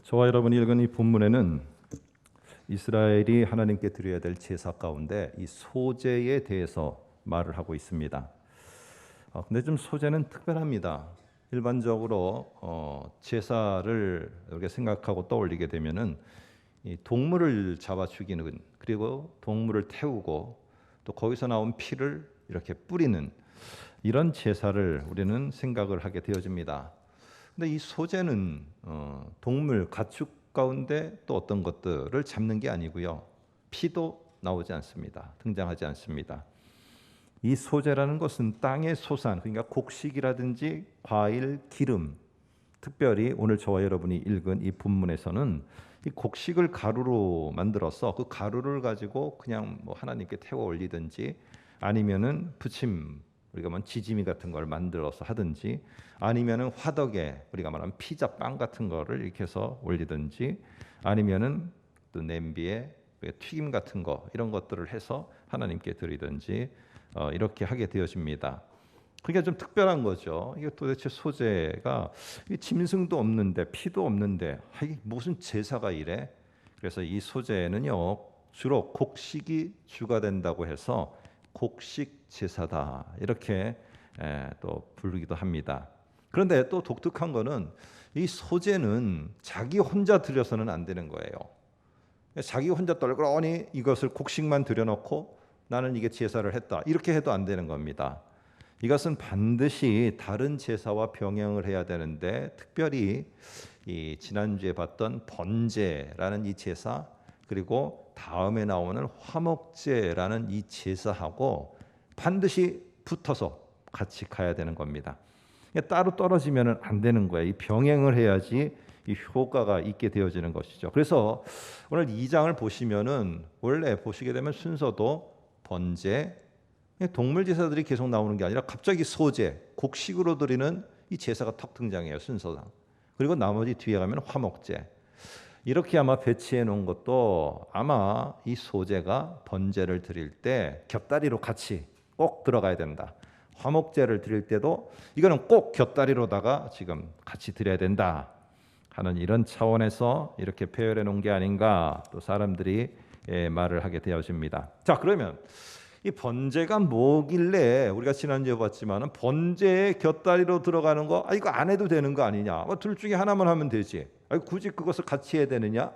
저와 여러분이 읽은 이 본문에는 이스라엘이 하나님께 드려야 될 제사 가운데 이 소제에 대해서 말을 하고 있습니다. 근데 좀 소제는 특별합니다. 일반적으로 제사를 이렇게 생각하고 떠올리게 되면은 이 동물을 잡아 죽이는, 그리고 동물을 태우고 또 거기서 나온 피를 이렇게 뿌리는 이런 제사를 우리는 생각을 하게 되어집니다. 근데 이 소제는 동물, 가축 가운데 또 어떤 것들을 잡는 게 아니고요. 피도 나오지 않습니다. 등장하지 않습니다. 이 소제라는 것은 땅의 소산, 그러니까 곡식이라든지 과일, 기름, 특별히 오늘 저와 여러분이 읽은 이 본문에서는 이 곡식을 가루로 만들어서 그 가루를 가지고 그냥 뭐 하나님께 태워 올리든지, 아니면은 부침, 우리가 말하는 지짐이 같은 걸 만들어서 하든지, 아니면은 화덕에 우리가 말하는 피자, 빵 같은 거를 이렇게 해서 올리든지, 아니면은 또 냄비에 튀김 같은 거, 이런 것들을 해서 하나님께 드리든지 이렇게 하게 되어집니다. 그게 좀 특별한 거죠. 이게 도대체 소제가 짐승도 없는데 피도 없는데 이게 무슨 제사가 이래? 그래서 이 소제는요 주로 곡식이 주가 된다고 해서 곡식 제사다 이렇게 또 부르기도 합니다. 그런데 또 독특한 거는 이 소제는 자기 혼자 드려서는 안 되는 거예요. 자기 혼자 떨그러니 이것을 곡식만 들여놓고 나는 이게 제사를 했다 이렇게 해도 안 되는 겁니다. 이것은 반드시 다른 제사와 병행을 해야 되는데, 특별히 이 지난주에 봤던 번제라는 이 제사, 그리고 다음에 나오는 화목제라는 이 제사하고 반드시 붙어서 같이 가야 되는 겁니다. 따로 떨어지면 안 되는 거예요. 이 병행을 해야지 이 효과가 있게 되어지는 것이죠. 그래서 오늘 2장을 보시면은 원래 보시게 되면 순서도 번제, 동물 제사들이 계속 나오는 게 아니라 갑자기 소제, 곡식으로 드리는 이 제사가 턱 등장해요, 순서상. 그리고 나머지 뒤에 가면 화목제. 이렇게 아마 배치해 놓은 것도 아마 이 소제가 번제를 드릴 때 곁다리로 같이 꼭 들어가야 된다. 화목제를 드릴 때도 이거는 꼭 곁다리로다가 지금 같이 드려야 된다 하는 이런 차원에서 이렇게 표현해 놓은 게 아닌가 또 사람들이 말을 하게 되어집니다. 자, 그러면 이 번제가 뭐길래 우리가 지난주에 봤지만은 번제의 곁다리로 들어가는 거 이거 안 해도 되는 거 아니냐? 둘 중에 하나만 하면 되지. 굳이 그것을 같이 해야 되느냐?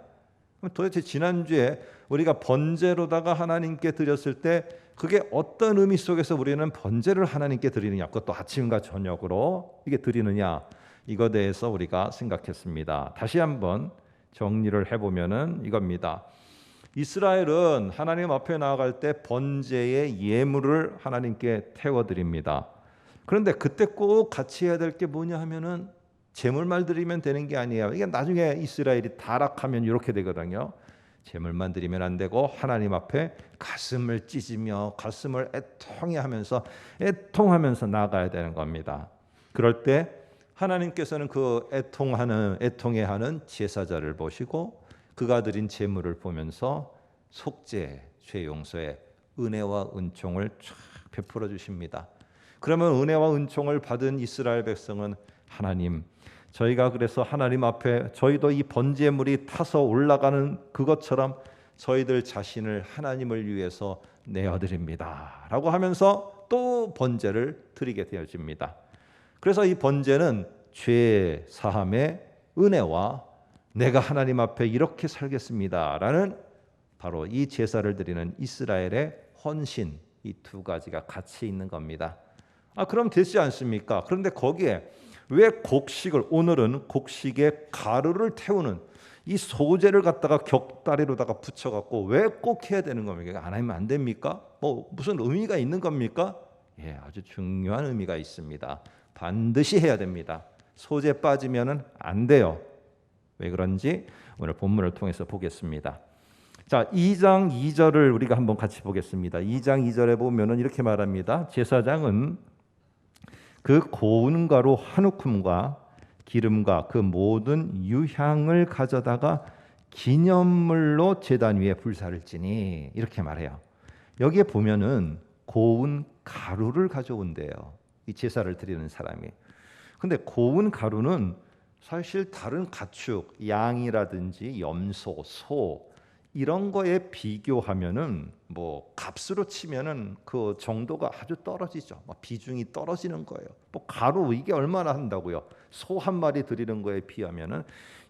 그럼 도대체 지난주에 우리가 번제로다가 하나님께 드렸을 때 그게 어떤 의미 속에서 우리는 번제를 하나님께 드리느냐? 그것도 아침과 저녁으로 이게 드리느냐? 이거에 대해서 우리가 생각했습니다. 다시 한번 정리를 해보면은 이겁니다. 이스라엘은 하나님 앞에 나아갈 때 번제의 예물을 하나님께 태워드립니다. 그런데 그때 꼭 같이 해야 될 게 뭐냐 하면은 제물만 드리면 되는 게 아니에요. 이게 나중에 이스라엘이 타락하면 이렇게 되거든요. 제물만 드리면 안 되고 하나님 앞에 가슴을 찢으며 가슴을 애통하면서 나아가야 되는 겁니다. 그럴 때 하나님께서는 그 애통해하는 제사자를 보시고 그가 드린 제물을 보면서 속죄, 죄 용서의 은혜와 은총을 쫙 베풀어 주십니다. 그러면 은혜와 은총을 받은 이스라엘 백성은 하나님, 저희가 그래서 하나님 앞에 저희도 이 번제물이 타서 올라가는 그것처럼 저희들 자신을 하나님을 위해서 내어드립니다 라고 하면서 또 번제를 드리게 되어집니다. 그래서 이 번제는 죄 사함의 은혜와 내가 하나님 앞에 이렇게 살겠습니다라는 바로 이 제사를 드리는 이스라엘의 헌신, 이 두 가지가 같이 있는 겁니다. 그럼 되지 않습니까? 그런데 거기에 왜 오늘은 곡식에 가루를 태우는 이 소제를 갖다가 곁다리로다가 붙여갖고 왜 꼭 해야 되는 겁니까? 안 하면 안 됩니까? 무슨 의미가 있는 겁니까? 아주 중요한 의미가 있습니다. 반드시 해야 됩니다. 소제 빠지면은 안 돼요. 왜 그런지 오늘 본문을 통해서 보겠습니다. 자, 2장 2절을 우리가 한번 같이 보겠습니다. 2장 2절에 보면은 이렇게 말합니다. 제사장은 그 고운 가루 한 움큼과 기름과 그 모든 유향을 가져다가 기념물로 제단 위에 불사를 지니 이렇게 말해요. 여기에 보면은 고운 가루를 가져온대요. 이 제사를 드리는 사람이. 근데 고운 가루는 사실 다른 가축, 양이라든지 염소, 소 이런 거에 비교하면은 뭐 값으로 치면은 그 정도가 아주 떨어지죠. 비중이 떨어지는 거예요. 뭐 가루 이게 얼마나 한다고요? 소 한 마리 들이는 거에 비하면은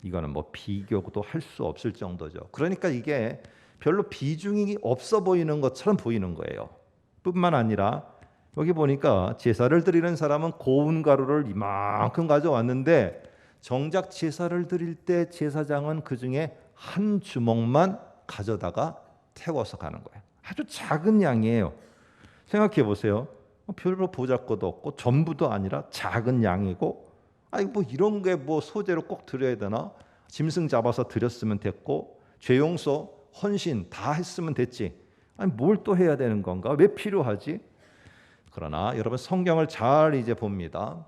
이거는 뭐 비교도 할 수 없을 정도죠. 그러니까 이게 별로 비중이 없어 보이는 것처럼 보이는 거예요. 뿐만 아니라 여기 보니까 제사를 드리는 사람은 고운 가루를 이만큼 가져왔는데 정작 제사를 드릴 때 제사장은 그 중에 한 주먹만 가져다가 태워서 가는 거예요. 아주 작은 양이에요. 생각해 보세요. 별로 보잘것도 없고 전부도 아니라 작은 양이고, 아니 뭐 이런 게 뭐 소재로 꼭 드려야 되나? 짐승 잡아서 드렸으면 됐고 죄용서, 헌신 다 했으면 됐지. 아니 뭘 또 해야 되는 건가? 왜 필요하지? 그러나 여러분 성경을 잘 이제 봅니다.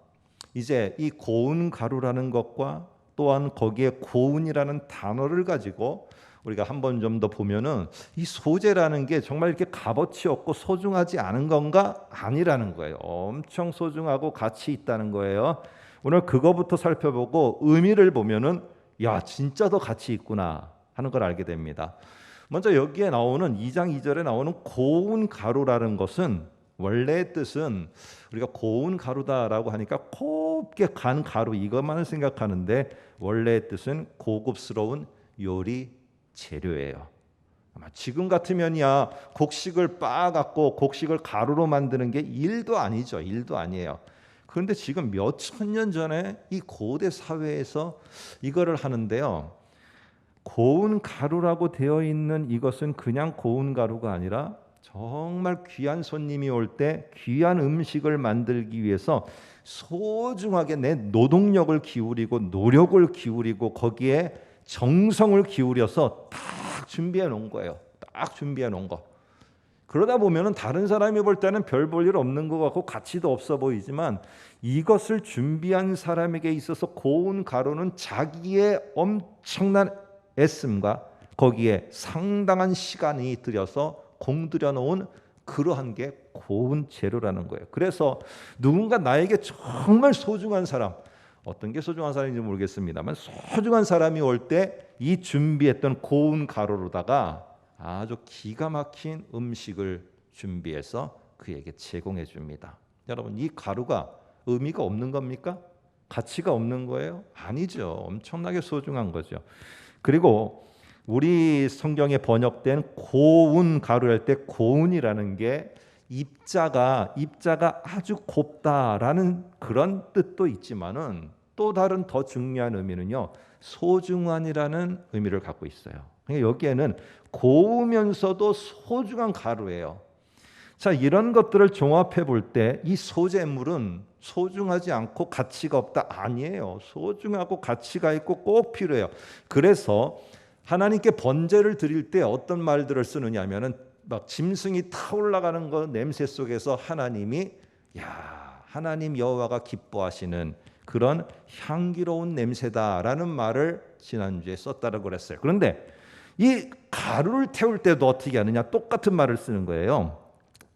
이제 이 고운 가루라는 것과 또한 거기에 고운이라는 단어를 가지고 우리가 한번 좀 더 보면은 이 소재라는 게 정말 이렇게 값어치 없고 소중하지 않은 건가? 아니라는 거예요. 엄청 소중하고 가치 있다는 거예요. 오늘 그거부터 살펴보고 의미를 보면은 야 진짜 더 가치 있구나 하는 걸 알게 됩니다. 먼저 여기에 나오는 2장 2절에 나오는 고운 가루라는 것은 원래의 뜻은 우리가 고운 가루다라고 하니까 곱게 간 가루 이것만을 생각하는데 원래의 뜻은 고급스러운 요리 재료예요. 아마 지금 같으면야 곡식을 빻아갖고 곡식을 가루로 만드는 게 일도 아니죠. 일도 아니에요. 그런데 지금 몇 천 년 전에 이 고대 사회에서 이거를 하는데요. 고운 가루라고 되어 있는 이것은 그냥 고운 가루가 아니라 정말 귀한 손님이 올 때 귀한 음식을 만들기 위해서 소중하게 내 노동력을 기울이고 노력을 기울이고 거기에 정성을 기울여서 딱 준비해 놓은 거예요. 딱 준비해 놓은 거. 그러다 보면은 다른 사람이 볼 때는 별 볼 일 없는 것 같고 가치도 없어 보이지만 이것을 준비한 사람에게 있어서 고운 가루는 자기의 엄청난 애씀과 거기에 상당한 시간이 들여서 공들여 놓은 그러한 게 고운 재료라는 거예요. 그래서 누군가 나에게 정말 소중한 사람, 어떤 게 소중한 사람인지 모르겠습니다만 소중한 사람이 올 때 이 준비했던 고운 가루로다가 아주 기가 막힌 음식을 준비해서 그에게 제공해 줍니다. 여러분 이 가루가 의미가 없는 겁니까? 가치가 없는 거예요? 아니죠. 엄청나게 소중한 거죠. 그리고 우리 성경에 번역된 고운 가루할 때 고운이라는 게 입자가 아주 곱다라는 그런 뜻도 있지만은 또 다른 더 중요한 의미는요. 소중한이라는 의미를 갖고 있어요. 그러니까 여기에는 고우면서도 소중한 가루예요. 자, 이런 것들을 종합해 볼 때 이 소재물은 소중하지 않고 가치가 없다 아니에요. 소중하고 가치가 있고 꼭 필요해요. 그래서 하나님께 번제를 드릴 때 어떤 말들을 쓰느냐면은 막 짐승이 타올라가는 거 냄새 속에서 하나님이 하나님 여호와가 기뻐하시는 그런 향기로운 냄새다라는 말을 지난주에 썼다고 그랬어요. 그런데 이 가루를 태울 때도 어떻게 하느냐? 똑같은 말을 쓰는 거예요.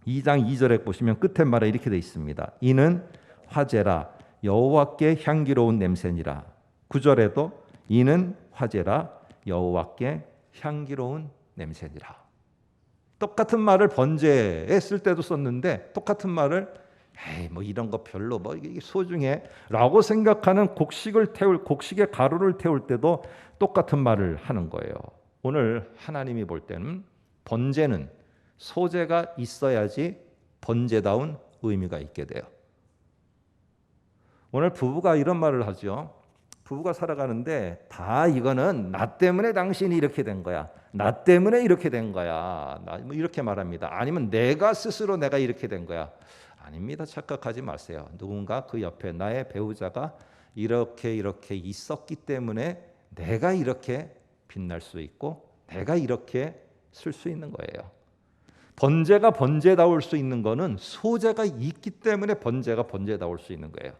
2장 2절에 보시면 끝에 말에 이렇게 돼 있습니다. 이는 화제라 여호와께 향기로운 냄새니라. 9절에도 이는 화제라 여호와께 향기로운 냄새니라. 똑같은 말을 번제에 쓸 때도 썼는데 똑같은 말을 뭐 이런 거 별로 뭐 이게 소중해라고 생각하는 곡식의 가루를 태울 때도 똑같은 말을 하는 거예요. 오늘 하나님이 볼 때는 번제는 소재가 있어야지 번제다운 의미가 있게 돼요. 오늘 부부가 이런 말을 하죠. 부부가 살아가는데 다 이거는 나 때문에 당신이 이렇게 된 거야. 나 때문에 이렇게 된 거야. 이렇게 말합니다. 아니면 내가 스스로 내가 이렇게 된 거야. 아닙니다. 착각하지 마세요. 누군가 그 옆에 나의 배우자가 이렇게 있었기 때문에 내가 이렇게 빛날 수 있고 내가 이렇게 쓸 수 있는 거예요. 번제가 번제다울 수 있는 거는 소재가 있기 때문에 번제가 번제다울 수 있는 거예요.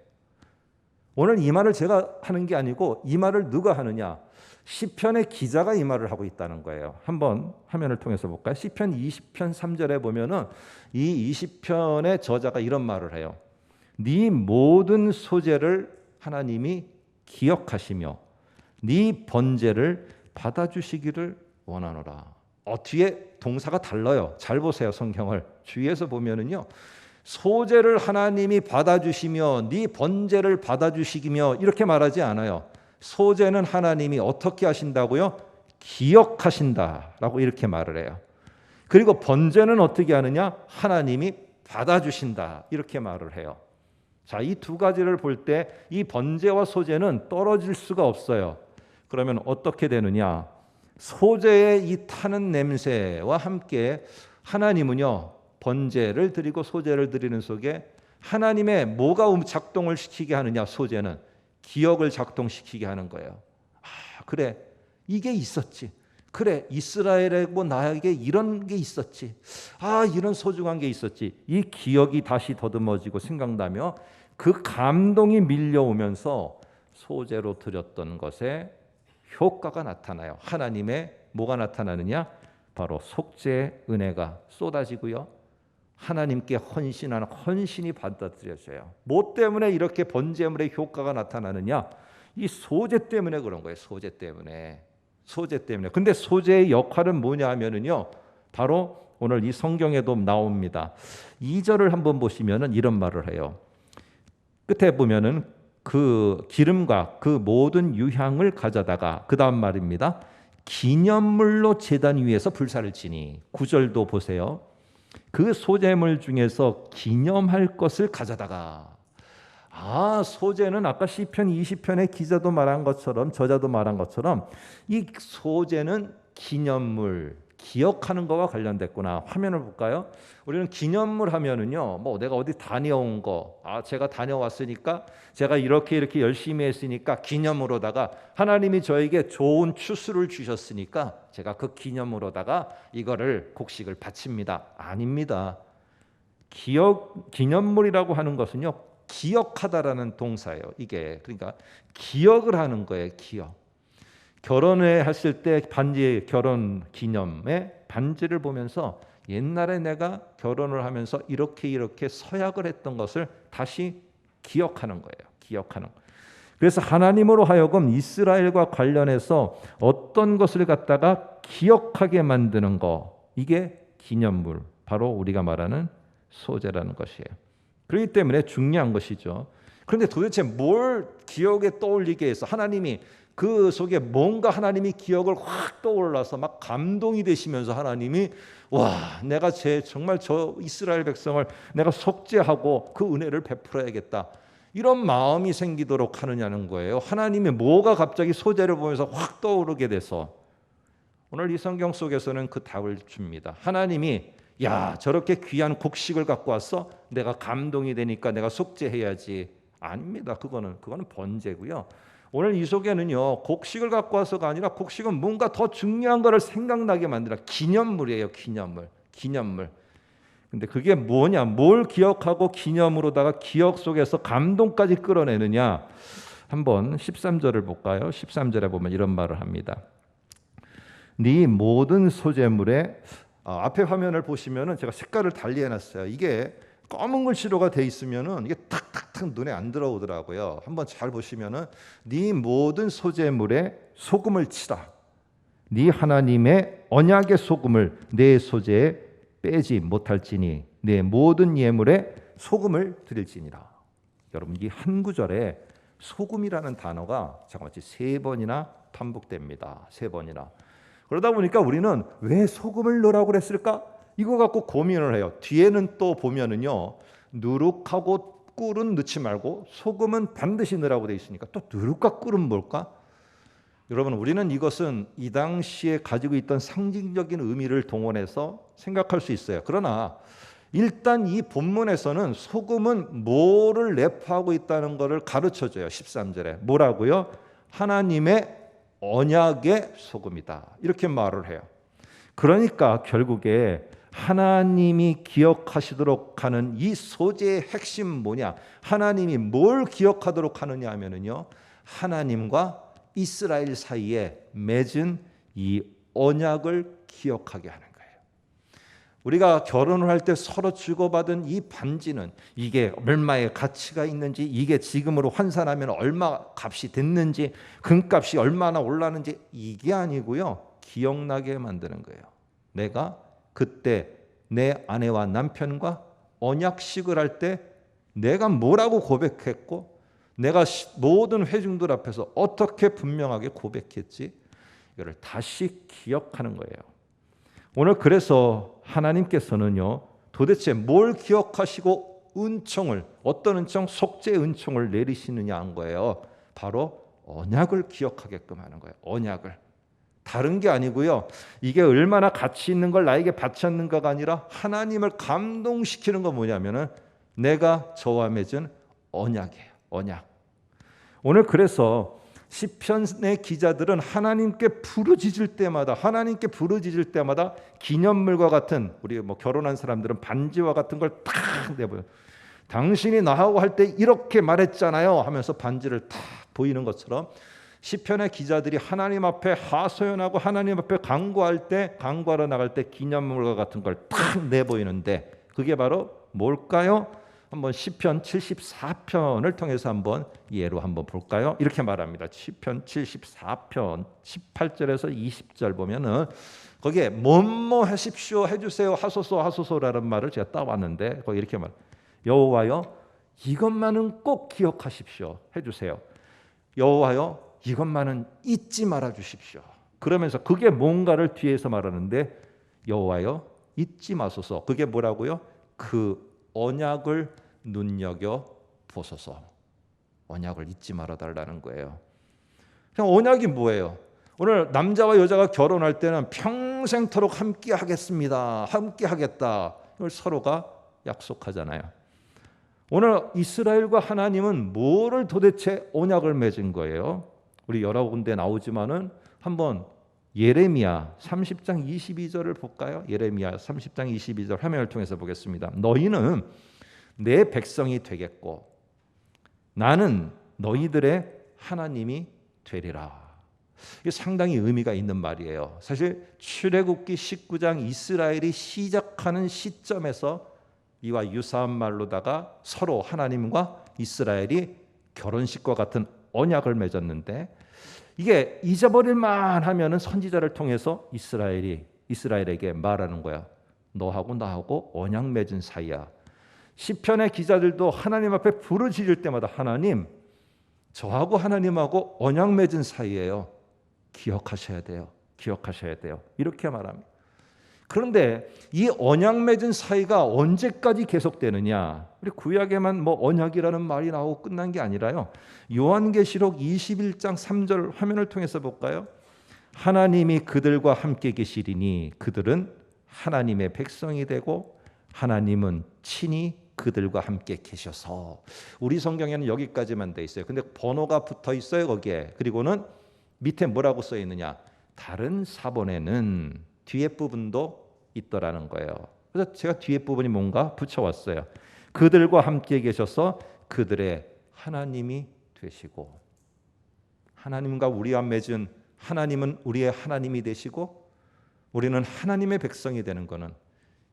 오늘 이 말을 제가 하는 게 아니고 이 말을 누가 하느냐? 시편의 기자가 이 말을 하고 있다는 거예요. 한번 화면을 통해서 볼까요? 시편 20편 3절에 보면은 이 20편의 저자가 이런 말을 해요. 네 모든 소재를 하나님이 기억하시며 네 번제를 받아주시기를 원하노라. 뒤에 동사가 달라요. 잘 보세요. 성경을 주위에서 보면은요, 소제를 하나님이 받아주시며 네 번제를 받아주시기며 이렇게 말하지 않아요. 소제는 하나님이 어떻게 하신다고요? 기억하신다라고 이렇게 말을 해요. 그리고 번제는 어떻게 하느냐? 하나님이 받아주신다 이렇게 말을 해요. 자, 이 두 가지를 볼 때 이 번제와 소제는 떨어질 수가 없어요. 그러면 어떻게 되느냐? 소제의 이 타는 냄새와 함께 하나님은요, 번제를 드리고 소제를 드리는 속에 하나님의 뭐가 작동을 시키게 하느냐? 소제는 기억을 작동시키게 하는 거예요. 그래, 이게 있었지. 그래, 이스라엘에 나에게 이런 게 있었지. 이런 소중한 게 있었지. 이 기억이 다시 더듬어지고 생각나며 그 감동이 밀려오면서 소제로 드렸던 것에 효과가 나타나요. 하나님의 뭐가 나타나느냐? 바로 속죄의 은혜가 쏟아지고요, 하나님께 헌신하는 헌신이 받아들여져요. 뭐 때문에 이렇게 번제물의 효과가 나타나느냐? 이 소제 때문에 그런 거예요. 소제 때문에. 근데 소제의 역할은 뭐냐 하면은요, 바로 오늘 이 성경에도 나옵니다. 2절을 한번 보시면은 이런 말을 해요. 끝에 보면은 그 기름과 그 모든 유향을 가져다가, 그 다음 말입니다. 기념물로 제단 위에서 불사를 지니. 9절도 보세요. 그 소제물 중에서 기념할 것을 가져다가. 소제는 아까 시편 20편의 기자도 말한 것처럼, 저자도 말한 것처럼 이 소제는 기념물, 기억하는 거와 관련됐구나. 화면을 볼까요? 우리는 기념물 하면은요, 뭐 내가 어디 다녀온 거, 제가 다녀왔으니까, 제가 이렇게 열심히 했으니까 기념으로다가 하나님이 저에게 좋은 추수를 주셨으니까 제가 그 기념으로다가 이거를 곡식을 바칩니다. 아닙니다. 기념물이라고 하는 것은요, 기억하다라는 동사예요. 이게 그러니까 기억을 하는 거예요. 기억. 결혼을 했을 때 반지, 결혼 기념에 반지를 보면서 옛날에 내가 결혼을 하면서 이렇게 서약을 했던 것을 다시 기억하는 거예요. 기억하는. 그래서 하나님으로 하여금 이스라엘과 관련해서 어떤 것을 갖다가 기억하게 만드는 거, 이게 기념물, 바로 우리가 말하는 소제라는 것이에요. 그렇기 때문에 중요한 것이죠. 그런데 도대체 뭘 기억에 떠올리게 해서 하나님이 그 속에 뭔가 하나님이 기억을 확 떠올라서 막 감동이 되시면서 하나님이 내가 정말 저 이스라엘 백성을 내가 속죄하고 그 은혜를 베풀어야겠다, 이런 마음이 생기도록 하느냐는 거예요. 하나님이 뭐가 갑자기 소제를 보면서 확 떠오르게 돼서. 오늘 이 성경 속에서는 그 답을 줍니다. 하나님이 저렇게 귀한 곡식을 갖고 왔어? 내가 감동이 되니까 내가 속죄해야지. 아닙니다. 그거는 번제고요. 오늘 이 속에는요, 곡식을 갖고 와서가 아니라 곡식은 뭔가 더 중요한 것을 생각나게 만드는 기념물이에요. 기념물. 근데 그게 뭐냐? 뭘 기억하고 기념으로다가 기억 속에서 감동까지 끌어내느냐? 한번 13절을 볼까요? 13절에 보면 이런 말을 합니다. 네 모든 소제물에, 앞에 화면을 보시면은 제가 색깔을 달리 해놨어요. 이게 검은 글씨로가 돼 있으면은 이게 탁탁탁 눈에 안 들어오더라고요. 한번 잘 보시면은 네 모든 소제물에 소금을 치라. 네 하나님의 언약의 소금을 내 소제에 빼지 못할지니 내 모든 예물에 소금을 드릴지니라. 여러분, 이 한 구절에 소금이라는 단어가 잠깐만 3번이나 반복됩니다. 3번이나. 그러다 보니까 우리는 왜 소금을 넣으라고 그랬을까? 이거 갖고 고민을 해요. 뒤에는 또 보면은요, 누룩하고 꿀은 넣지 말고 소금은 반드시 넣으라고 돼 있으니까 또 누룩과 꿀은 뭘까? 여러분, 우리는 이것은 이 당시에 가지고 있던 상징적인 의미를 동원해서 생각할 수 있어요. 그러나 일단 이 본문에서는 소금은 뭐를 내포하고 있다는 것을 가르쳐줘요. 13절에 뭐라고요? 하나님의 언약의 소금이다, 이렇게 말을 해요. 그러니까 결국에 하나님이 기억하시도록 하는 이 소제의 핵심 뭐냐? 하나님이 뭘 기억하도록 하느냐 하면은요, 하나님과 이스라엘 사이에 맺은 이 언약을 기억하게 하는 거예요. 우리가 결혼을 할 때 서로 주고받은 이 반지는 이게 얼마의 가치가 있는지, 이게 지금으로 환산하면 얼마 값이 됐는지, 금값이 얼마나 올랐는지, 이게 아니고요. 기억나게 만드는 거예요. 내가 그때 내 아내와 남편과 언약식을 할 때 내가 뭐라고 고백했고, 내가 모든 회중들 앞에서 어떻게 분명하게 고백했지, 이거를 다시 기억하는 거예요. 오늘 그래서 하나님께서는요, 도대체 뭘 기억하시고 은총을, 어떤 은총, 속죄의 은총을 내리시느냐 한 거예요. 바로 언약을 기억하게끔 하는 거예요. 언약을. 다른 게 아니고요. 이게 얼마나 가치 있는 걸 나에게 바쳤는가가 아니라 하나님을 감동시키는 거 뭐냐면은 내가 저와 맺은 언약이에요. 언약. 오늘 그래서 시편의 기자들은 하나님께 부르짖을 때마다, 하나님께 부르짖을 때마다 기념물과 같은, 우리 뭐 결혼한 사람들은 반지와 같은 걸 탁 내보여. 당신이 나하고 할 때 이렇게 말했잖아요 하면서 반지를 탁 보이는 것처럼 시편의 기자들이 하나님 앞에 하소연하고 하나님 앞에 간구할 때, 간구하러 나갈 때 기념물과 같은 걸 탁 내보이는데, 그게 바로 뭘까요? 한번 시편 74편을 통해서 한번 예로 한번 볼까요? 이렇게 말합니다. 시편 74편 18절에서 20절 보면은 거기에 뭐뭐 하십시오, 해주세요, 하소서, 하소서라는 말을 제가 따왔는데 거기 이렇게 말. 여호와여 이것만은 꼭 기억하십시오, 해주세요. 여호와여 이것만은 잊지 말아 주십시오. 그러면서 그게 뭔가를 뒤에서 말하는데 여호와여 잊지 마소서. 그게 뭐라고요? 그 언약을 눈여겨 보소서. 언약을 잊지 말아 달라는 거예요. 그냥 언약이 뭐예요? 오늘 남자와 여자가 결혼할 때는 평생토록 함께 하겠습니다, 함께 하겠다, 이걸 서로가 약속하잖아요. 오늘 이스라엘과 하나님은 뭐를 도대체 언약을 맺은 거예요? 우리 여러 군데 나오지만은 한번 예레미야 30장 22절을 볼까요? 예레미야 30장 22절 화면을 통해서 보겠습니다. 너희는 내 백성이 되겠고 나는 너희들의 하나님이 되리라. 이게 상당히 의미가 있는 말이에요. 사실 출애굽기 19장 이스라엘이 시작하는 시점에서 이와 유사한 말로다가 서로 하나님과 이스라엘이 결혼식과 같은 언약을 맺었는데, 이게 잊어버릴만 하면은 선지자를 통해서 이스라엘에게 말하는 거야. 너하고 나하고 언약 맺은 사이야. 시편의 기자들도 하나님 앞에 부르짖을 때마다 하나님, 저하고 하나님하고 언약 맺은 사이예요. 기억하셔야 돼요. 기억하셔야 돼요. 이렇게 말합니다. 그런데 이 언약 맺은 사이가 언제까지 계속되느냐? 우리 구약에만 뭐 언약이라는 말이 나오고 끝난 게 아니라요. 요한계시록 21장 3절 화면을 통해서 볼까요? 하나님이 그들과 함께 계시리니 그들은 하나님의 백성이 되고 하나님은 친히 그들과 함께 계셔서. 우리 성경에는 여기까지만 돼 있어요. 근데 번호가 붙어 있어요, 거기에. 그리고는 밑에 뭐라고 써 있느냐? 다른 사본에는 뒤에 부분도 있더라는 거예요. 그래서 제가 뒤에 부분이 뭔가 붙여왔어요. 그들과 함께 계셔서 그들의 하나님이 되시고, 하나님과 우리와 맺은 하나님은 우리의 하나님이 되시고 우리는 하나님의 백성이 되는 것은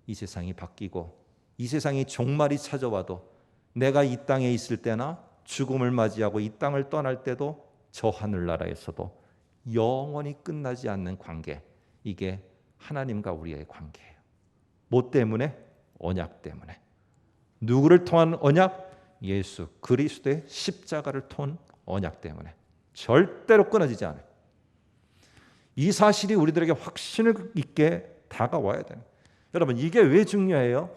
이 세상이 바뀌고 이 세상이 종말이 찾아와도 내가 이 땅에 있을 때나 죽음을 맞이하고 이 땅을 떠날 때도 저 하늘나라에서도 영원히 끝나지 않는 관계, 이게 하나님과 우리의 관계예요. 뭐 때문에? 언약 때문에. 누구를 통한 언약? 예수 그리스도의 십자가를 통한 언약 때문에. 절대로 끊어지지 않아요. 이 사실이 우리들에게 확신을 있게 다가와야 돼요. 여러분, 이게 왜 중요해요?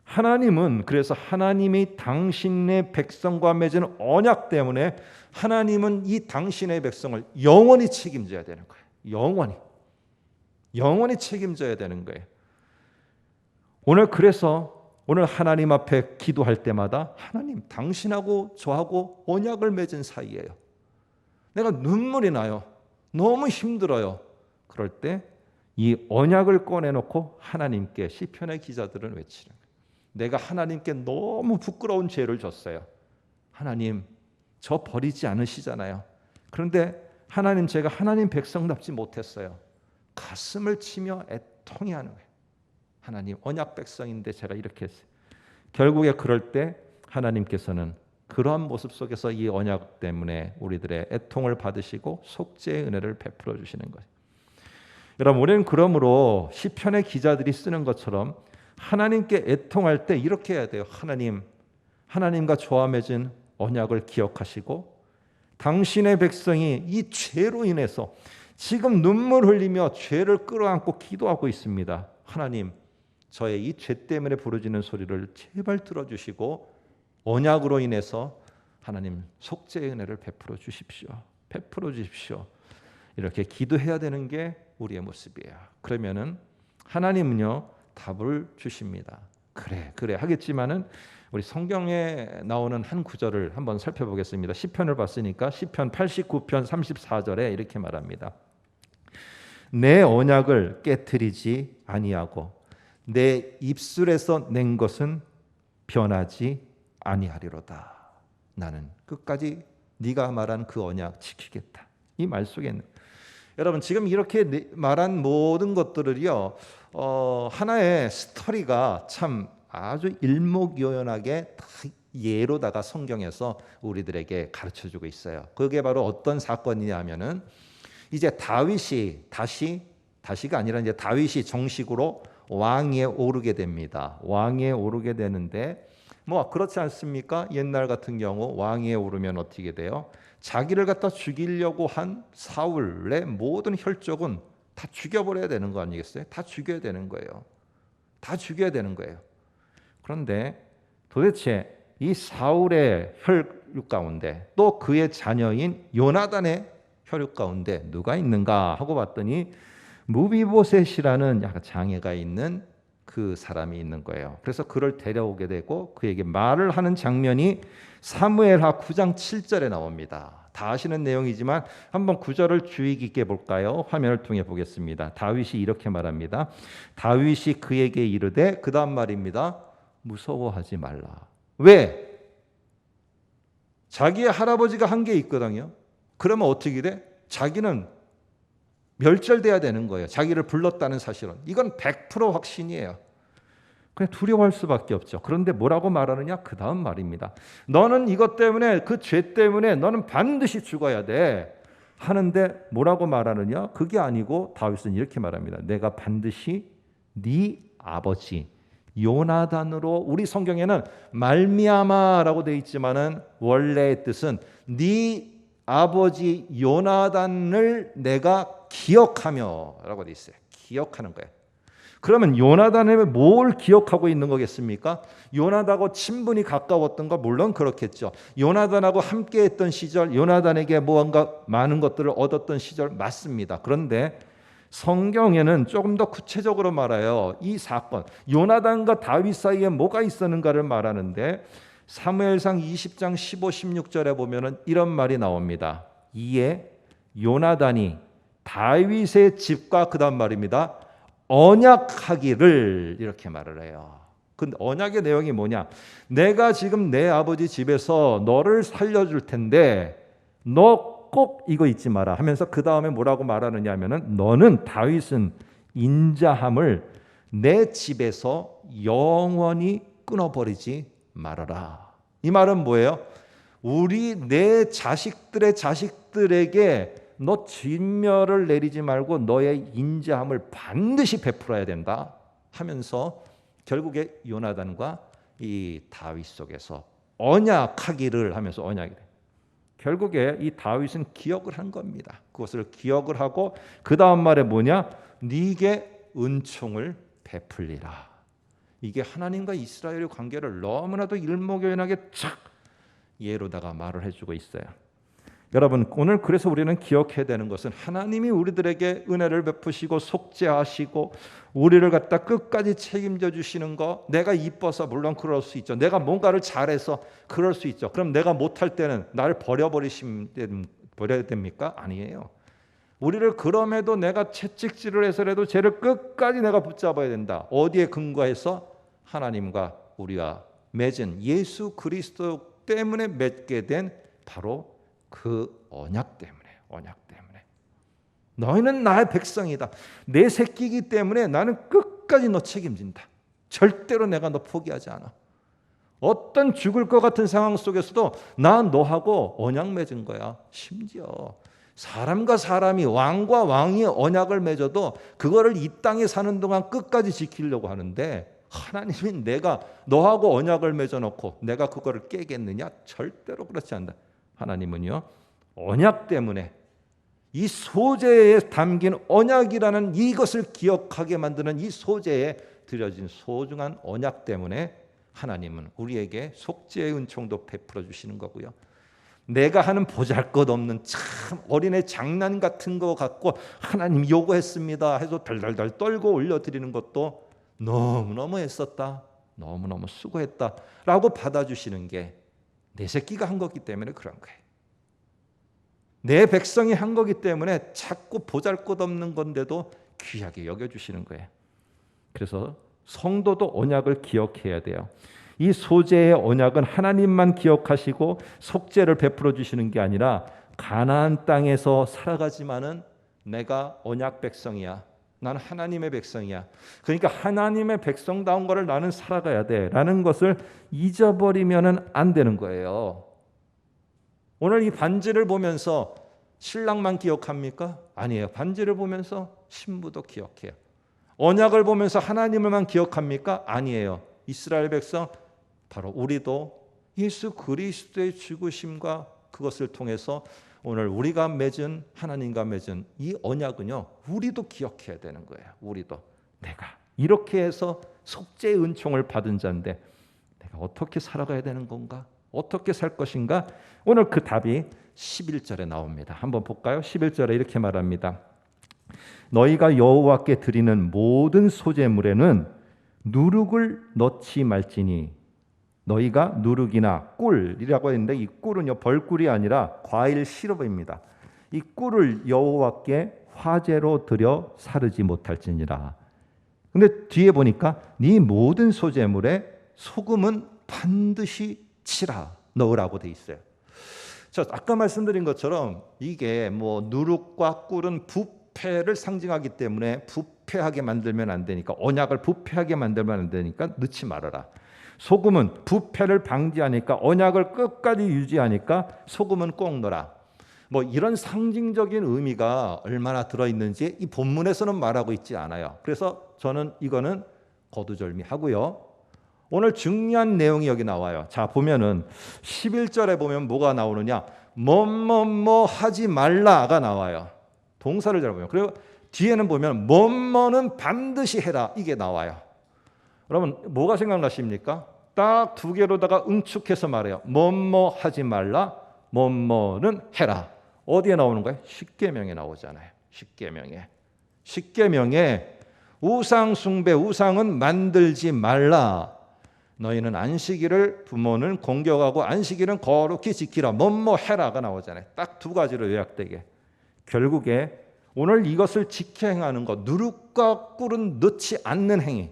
하나님은, 그래서 하나님이 당신의 백성과 맺은 언약 때문에 하나님은 이 당신의 백성을 영원히 책임져야 되는 거예요. 영원히 책임져야 되는 거예요. 오늘 하나님 앞에 기도할 때마다 하나님, 당신하고 저하고 언약을 맺은 사이예요. 내가 눈물이 나요. 너무 힘들어요. 그럴 때 이 언약을 꺼내놓고 하나님께, 시편의 기자들은 외치는 거예요. 내가 하나님께 너무 부끄러운 죄를 졌어요. 하나님, 저 버리지 않으시잖아요. 그런데 하나님, 제가 하나님 백성답지 못했어요. 가슴을 치며 애통해 하는 거예요. 하나님 언약 백성인데 제가 이렇게 했어요. 결국에 그럴 때 하나님께서는 그러한 모습 속에서 이 언약 때문에 우리들의 애통을 받으시고 속죄의 은혜를 베풀어 주시는 거예요. 여러분, 우리는 그러므로 시편의 기자들이 쓰는 것처럼 하나님께 애통할 때 이렇게 해야 돼요. 하나님과 저와 맺은 언약을 기억하시고 당신의 백성이 이 죄로 인해서 지금 눈물 흘리며 죄를 끌어안고 기도하고 있습니다. 하나님, 저의 이 죄 때문에 부르짖는 소리를 제발 들어주시고 언약으로 인해서 하나님 속죄의 은혜를 베풀어 주십시오. 베풀어 주십시오. 이렇게 기도해야 되는 게 우리의 모습이에요. 그러면은 하나님은요 답을 주십니다. 그래 하겠지만은 우리 성경에 나오는 한 구절을 한번 살펴보겠습니다. 시편을 봤으니까 시편 89편 34절에 이렇게 말합니다. 내 언약을 깨트리지 아니하고 내 입술에서 낸 것은 변하지 아니하리로다. 나는 끝까지 네가 말한 그 언약 지키겠다. 이 말 속에 있는 여러분, 지금 이렇게 말한 모든 것들을요 하나의 스토리가 참 아주 일목요연하게 다 예로다가 성경에서 우리들에게 가르쳐주고 있어요. 그게 바로 어떤 사건이냐면은 이제 다윗이 다시가 아니라 이제 다윗이 정식으로 왕위에 오르게 됩니다. 왕위에 오르게 되는데 뭐 그렇지 않습니까? 옛날 같은 경우 왕위에 오르면 어떻게 돼요? 자기를 갖다 죽이려고 한 사울의 모든 혈족은 다 죽여버려야 되는 거 아니겠어요? 다 죽여야 되는 거예요. 다 죽여야 되는 거예요. 그런데 도대체 이 사울의 혈육 가운데 또 그의 자녀인 요나단의 혈육 가운데 누가 있는가 하고 봤더니 무비보셋이라는 약간 장애가 있는 그 사람이 있는 거예요. 그래서 그를 데려오게 되고 그에게 말을 하는 장면이 사무엘하 9장 7절에 나옵니다. 다 아시는 내용이지만 한번 9절을 주의 깊게 볼까요? 화면을 통해 보겠습니다. 다윗이 이렇게 말합니다. 다윗이 그에게 이르되 그 다음 말입니다. 무서워하지 말라. 왜? 자기의 할아버지가 한 게 있거든요. 그러면 어떻게 돼? 자기는 멸절돼야 되는 거예요. 자기를 불렀다는 사실은. 이건 100% 확신이에요. 그냥 두려워할 수밖에 없죠. 그런데 뭐라고 말하느냐? 그 다음 말입니다. 너는 이것 때문에 그 죄 때문에 너는 반드시 죽어야 돼. 하는데 뭐라고 말하느냐? 그게 아니고 다윗은 이렇게 말합니다. 내가 반드시 네 아버지 요나단으로, 우리 성경에는 말미암아라고 되어 있지만은 원래의 뜻은 네 아버지 요나단을 내가 기억하며라고 되어 있어요. 기억하는 거예요. 그러면 요나단의 뭘 기억하고 있는 거겠습니까? 요나단하고 친분이 가까웠던 거 물론 그렇겠죠. 요나단하고 함께했던 시절, 요나단에게 무언가 많은 것들을 얻었던 시절 맞습니다. 그런데 성경에는 조금 더 구체적으로 말해요. 이 사건, 요나단과 다윗 사이에 뭐가 있었는가를 말하는데 사무엘상 20장 15, 16절에 보면은 이런 말이 나옵니다. 이에 요나단이 다윗의 집과 그 다음 말입니다. 언약하기를 이렇게 말을 해요. 근데 언약의 내용이 뭐냐? 내가 지금 내 아버지 집에서 너를 살려줄 텐데 너 꼭 이거 잊지 마라 하면서 그 다음에 뭐라고 말하느냐 하면은 너는 다윗은 인자함을 내 집에서 영원히 끊어버리지 말아라. 이 말은 뭐예요? 우리 내 자식들의 자식들에게 너 진멸을 내리지 말고 너의 인자함을 반드시 베풀어야 된다 하면서 결국에 요나단과 이 다윗 속에서 언약하기를 하면서 언약이 돼. 결국에 이 다윗은 기억을 한 겁니다. 그것을 기억을 하고 그 다음 말에 뭐냐? 네게 은총을 베풀리라. 이게 하나님과 이스라엘의 관계를 너무나도 일목요연하게 착 예로다가 말을 해주고 있어요. 여러분, 오늘 그래서 우리는 기억해야 되는 것은 하나님이 우리들에게 은혜를 베푸시고 속죄하시고 우리를 갖다 끝까지 책임져 주시는 거, 내가 이뻐서 물론 그럴 수 있죠. 내가 뭔가를 잘해서 그럴 수 있죠. 그럼 내가 못할 때는 나를 버려야 됩니까? 아니에요. 우리를 그럼에도 내가 채찍질을 해서라도 죄를 끝까지 내가 붙잡아야 된다. 어디에 근거해서? 하나님과 우리가 맺은 예수 그리스도 때문에 맺게 된 바로 그 언약 때문에. 너희는 나의 백성이다. 내 새끼이기 때문에 나는 끝까지 너 책임진다. 절대로 내가 너 포기하지 않아. 어떤 죽을 것 같은 상황 속에서도 나 너하고 언약 맺은 거야. 심지어 사람과 사람이 왕과 왕이 언약을 맺어도 그거를 이 땅에 사는 동안 끝까지 지키려고 하는데 하나님이 내가 너하고 언약을 맺어놓고 내가 그거를 깨겠느냐? 절대로 그렇지 않다. 하나님은요, 언약 때문에 이 소재에 담긴 언약이라는 이것을 기억하게 만드는 이 소재에 들여진 소중한 언약 때문에 하나님은 우리에게 속죄의 은총도 베풀어 주시는 거고요. 내가 하는 보잘것없는 참 어린애 장난 같은 거 갖고 하나님 요구했습니다 해서 덜덜덜 떨고 올려드리는 것도 너무너무 애썼다, 너무너무 수고했다 라고 받아주시는 게 내 새끼가 한 거기 때문에 그런 거예요. 내 백성이 한 거기 때문에 자꾸 보잘것없는 건데도 귀하게 여겨주시는 거예요. 그래서 성도도 언약을 기억해야 돼요. 이 소재의 언약은 하나님만 기억하시고 속죄를 베풀어 주시는 게 아니라 가나안 땅에서 살아가지만은 내가 언약 백성이야. 나는 하나님의 백성이야. 그러니까 하나님의 백성다운 거를 나는 살아가야 돼라는 것을 잊어버리면은 안 되는 거예요. 오늘 이 반지를 보면서 신랑만 기억합니까? 아니에요. 반지를 보면서 신부도 기억해요. 언약을 보면서 하나님을만 기억합니까? 아니에요. 이스라엘 백성 바로 우리도 예수 그리스도의 죽으심과 그것을 통해서 오늘 우리가 맺은 하나님과 맺은 이 언약은요, 우리도 기억해야 되는 거예요. 우리도 내가 이렇게 해서 속죄의 은총을 받은 자인데 내가 어떻게 살아가야 되는 건가? 어떻게 살 것인가? 오늘 그 답이 11절에 나옵니다. 한번 볼까요? 11절에 이렇게 말합니다. 너희가 여호와께 드리는 모든 소제물에는 누룩을 넣지 말지니 너희가 누룩이나 꿀이라고 했는데 이 꿀은요 벌꿀이 아니라 과일 시럽입니다. 이 꿀을 여호와께 화제로 드려 사르지 못할지니라. 근데 뒤에 보니까 네 모든 소제물에 소금은 반드시 치라 넣으라고 돼 있어요. 자, 아까 말씀드린 것처럼 이게 뭐 누룩과 꿀은 부패를 상징하기 때문에 부패하게 만들면 안 되니까 언약을 부패하게 만들면 안 되니까 넣지 말아라. 소금은 부패를 방지하니까 언약을 끝까지 유지하니까 소금은 꼭 넣어라. 뭐 이런 상징적인 의미가 얼마나 들어있는지 이 본문에서는 말하고 있지 않아요. 그래서 저는 이거는 거두절미하고요. 오늘 중요한 내용이 여기 나와요. 자, 보면은 11절에 보면 뭐가 나오느냐? 뭐뭐뭐 하지 말라가 나와요. 동사를 잘 보면. 그리고 뒤에는 보면 뭐뭐는 반드시 해라 이게 나와요. 여러분 뭐가 생각나십니까? 딱 두 개로다가 응축해서 말해요. 뭐뭐 하지 말라, 뭐뭐는 해라. 어디에 나오는 거예요? 십계명에 나오잖아요. 십계명에 우상 숭배, 우상은 만들지 말라. 너희는 안식일을 부모는 공경하고 안식일은 거룩히 지키라. 뭐뭐 해라가 나오잖아요. 딱 두 가지로 요약되게. 결국에 오늘 이것을 지켜 행하는 것, 누룩과 꿀은 넣지 않는 행위.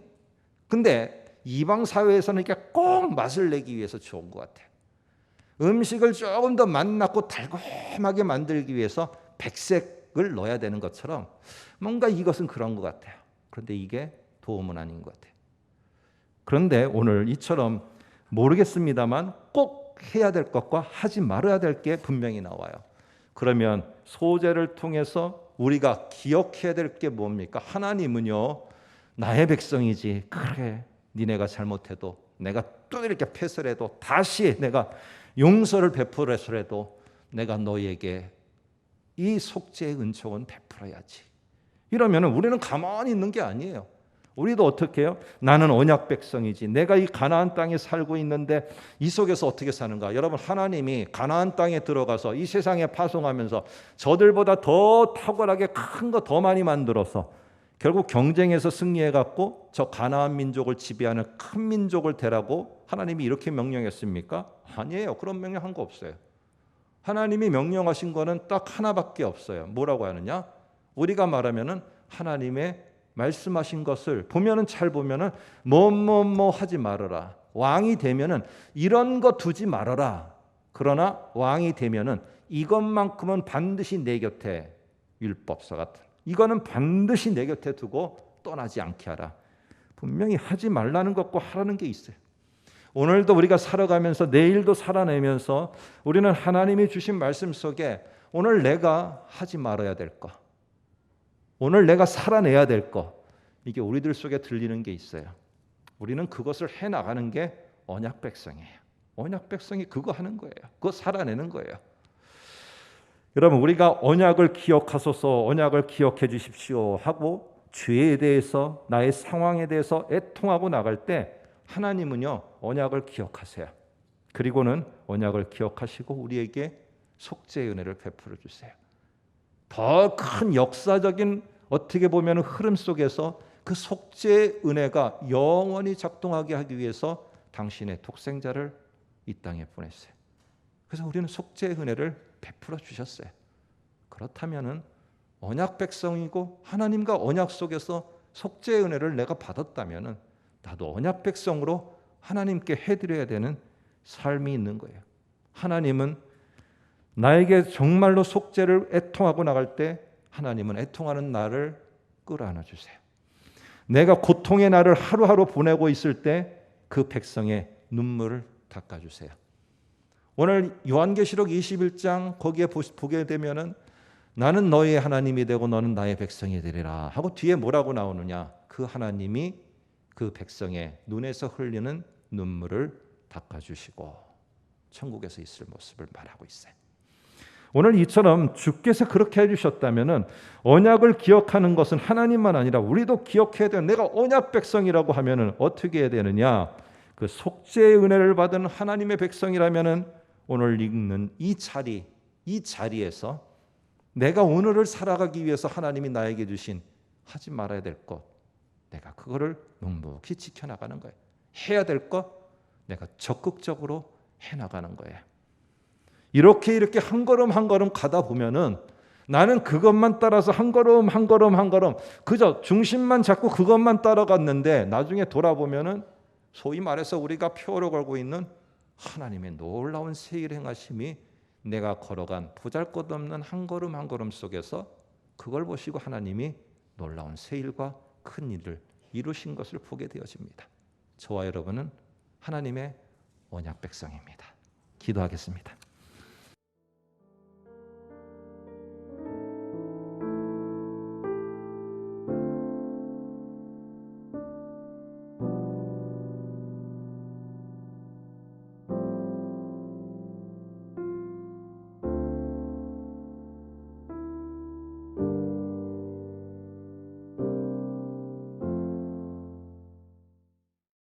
근데 이방 사회에서는 이게 꼭 맛을 내기 위해서 좋은 것 같아요. 음식을 조금 더 맛나고 달콤하게 만들기 위해서 백색을 넣어야 되는 것처럼 뭔가 이것은 그런 것 같아요. 그런데 이게 도움은 아닌 것 같아요. 그런데 오늘 이처럼 모르겠습니다만 꼭 해야 될 것과 하지 말아야 될 게 분명히 나와요. 그러면 소제를 통해서 우리가 기억해야 될 게 뭡니까? 하나님은요, 나의 백성이지. 그래, 니네가 잘못해도 내가 또 이렇게 패스를 해도 다시 내가 용서를 베풀어서라도 내가 너희에게 이 속죄의 은총은 베풀어야지. 이러면 우리는 가만히 있는 게 아니에요. 우리도 어떻게 해요? 나는 언약 백성이지. 내가 이 가나안 땅에 살고 있는데 이 속에서 어떻게 사는가? 여러분, 하나님이 가나안 땅에 들어가서 이 세상에 파송하면서 저들보다 더 탁월하게 큰 거 더 많이 만들어서 결국 경쟁에서 승리해갖고 저 가나안 민족을 지배하는 큰 민족을 되라고 하나님이 이렇게 명령했습니까? 아니에요. 그런 명령한 거 없어요. 하나님이 명령하신 거는 딱 하나밖에 없어요. 뭐라고 하느냐? 우리가 말하면은 하나님의 말씀하신 것을 보면은 잘 보면은 뭐 하지 말아라. 왕이 되면은 이런 거 두지 말아라. 그러나 왕이 되면은 이것만큼은 반드시 내 곁에 율법서 같은 이거는 반드시 내 곁에 두고 떠나지 않게 하라. 분명히 하지 말라는 것과 하라는 게 있어요. 오늘도 우리가 살아가면서 내일도 살아내면서 우리는 하나님이 주신 말씀 속에 오늘 내가 하지 말아야 될 것, 오늘 내가 살아내야 될 것, 이게 우리들 속에 들리는 게 있어요. 우리는 그것을 해나가는 게 언약 백성이에요. 언약 백성이 그거 하는 거예요. 그거 살아내는 거예요. 여러분, 우리가 언약을 기억하소서, 언약을 기억해 주십시오 하고 죄에 대해서, 나의 상황에 대해서 애통하고 나갈 때 하나님은요, 언약을 기억하세요. 그리고는 언약을 기억하시고 우리에게 속죄의 은혜를 베풀어 주세요. 더 큰 역사적인 어떻게 보면 흐름 속에서 그 속죄의 은혜가 영원히 작동하게 하기 위해서 당신의 독생자를 이 땅에 보냈어요. 그래서 우리는 속죄의 은혜를 베풀어 주셨어요. 그렇다면은 언약 백성이고 하나님과 언약 속에서 속죄의 은혜를 내가 받았다면은 나도 언약 백성으로 하나님께 해드려야 되는 삶이 있는 거예요. 하나님은 나에게 정말로 속죄를 애통하고 나갈 때 하나님은 애통하는 나를 끌어안아 주세요. 내가 고통의 날을 하루하루 보내고 있을 때 그 백성의 눈물을 닦아주세요. 오늘 요한계시록 21장 거기에 보게 되면은 나는 너희의 하나님이 되고 너는 나의 백성이 되리라 하고 뒤에 뭐라고 나오느냐? 그 하나님이 그 백성의 눈에서 흘리는 눈물을 닦아주시고 천국에서 있을 모습을 말하고 있어요. 오늘 이처럼 주께서 그렇게 해주셨다면은 언약을 기억하는 것은 하나님만 아니라 우리도 기억해야 돼요. 내가 언약 백성이라고 하면은 어떻게 해야 되느냐? 그 속죄의 은혜를 받은 하나님의 백성이라면은 오늘 읽는 이 자리에서 내가 오늘을 살아가기 위해서 하나님이 나에게 주신 하지 말아야 될 것, 내가 그거를 묵묵히 지켜나가는 거예요. 해야 될 것, 내가 적극적으로 해나가는 거예요. 이렇게 한 걸음 한 걸음 가다 보면은 나는 그것만 따라서 한 걸음 그저 중심만 잡고 그것만 따라갔는데 나중에 돌아보면은 소위 말해서 우리가 표어로 걸고 있는 하나님의 놀라운 세일 행하심이 내가 걸어간 보잘것없는 한 걸음 속에서 그걸 보시고 하나님이 놀라운 세일과 큰 일을 이루신 것을 보게 되어집니다. 저와 여러분은 하나님의 언약 백성입니다. 기도하겠습니다.